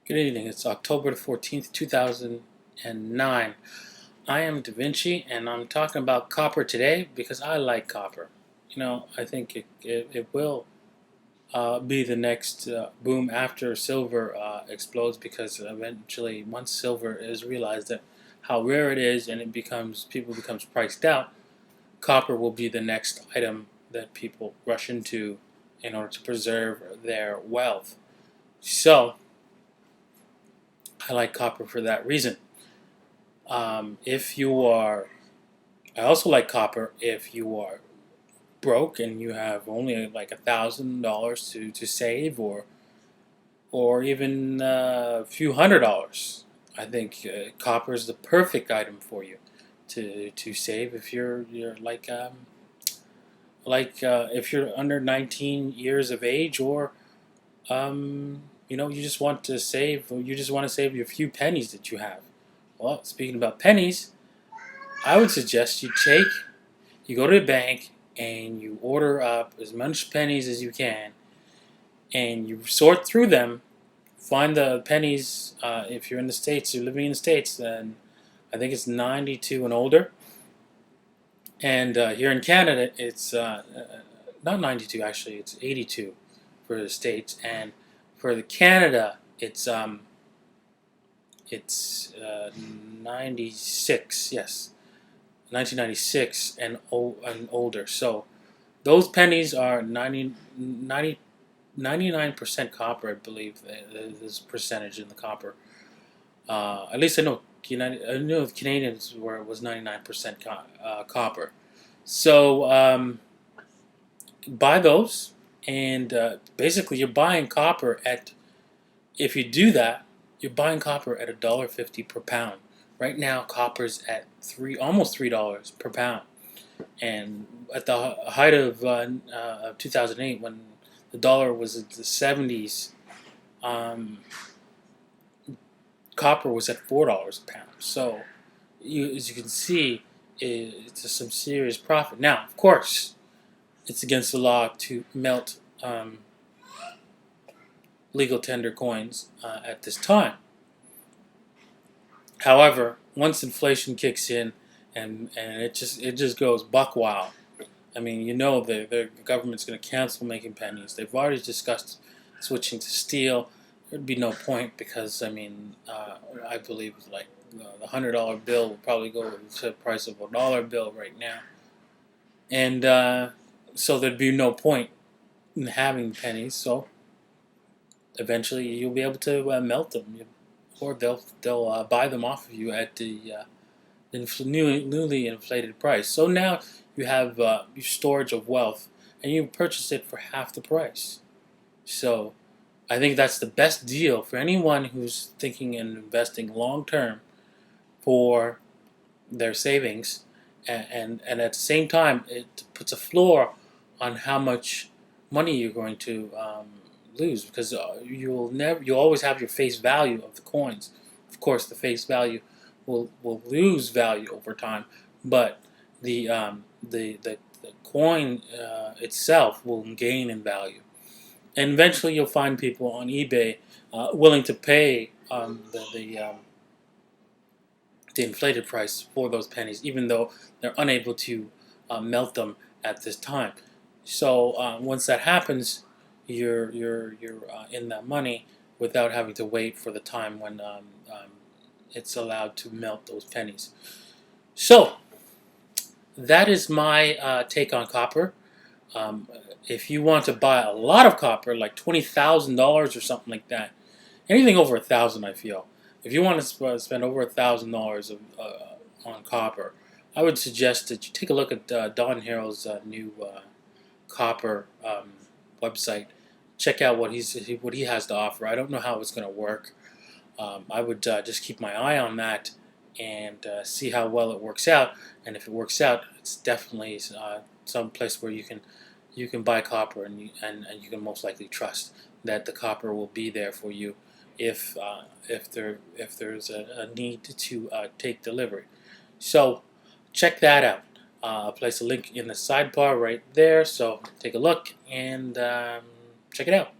Good evening. It's October the 14th, 2009. I am Da Vinci, and I'm talking about copper today because I like copper. I think it will be the next boom after silver explodes, because eventually, once silver is realized that how rare it is and people becomes priced out, copper will be the next item that people rush into in order to preserve their wealth. So, I like copper for that reason. If you are, I also like copper if you are broke and you have only like $1,000 to save, or even a few $100. I think copper is the perfect item for you to save if you're if you're under 19 years of age, or you just want to save, or you just want to save your few pennies that you have. Well, speaking about pennies, I would suggest you go to the bank and you order up as much pennies as you can, and you sort through them, find the pennies. If you're in the States, you're living in the States, then I think it's 92 and older. And here in Canada, it's not 92, actually, it's 82 for the States. And for the Canada, it's 96, yes, 1996 and older. So those pennies are 99% copper, I believe. This percentage in the copper. At least I know the Canadians was 99% copper. So buy those, and basically you're buying copper at. If you do that, you're buying copper at $1.50 per pound. Right now, copper's at almost $3 per pound. And at the height of 2008, when the dollar was at the 70s, um, copper was at $4 a pound. So, as you can see, it's some serious profit. Now, of course, it's against the law to melt legal tender coins at this time. However, once inflation kicks in, and it just goes buck wild. I mean, the government's going to cancel making pennies. They've already discussed switching to steel. There'd be no point, because I believe like the $100 bill will probably go to the price of a dollar bill right now, and so there'd be no point in having pennies. So eventually, you'll be able to melt them, or they'll buy them off of you at the newly inflated price. So now you have your storage of wealth, and you purchase it for half the price. So I think that's the best deal for anyone who's thinking and investing long term for their savings, and at the same time it puts a floor on how much money you're going to lose, because you'll always have your face value of the coins. Of course, the face value will lose value over time, but the coin itself will gain in value. And eventually, you'll find people on eBay willing to pay the inflated price for those pennies, even though they're unable to melt them at this time. So once that happens, you're in that money without having to wait for the time when it's allowed to melt those pennies. So that is my take on copper. Um, if you want to buy a lot of copper, like $20,000 or something like that, anything over 1,000, I feel. If you want to spend over $1,000 on copper, I would suggest that you take a look at Don Harrow's new copper website. Check out what he has to offer. I don't know how it's going to work. I would just keep my eye on that and see how well it works out. And if it works out, it's definitely some place where you can buy copper, and you can most likely trust that the copper will be there for you if there's a need to take delivery. So check that out. I'll place a link in the sidebar right there, so take a look and check it out.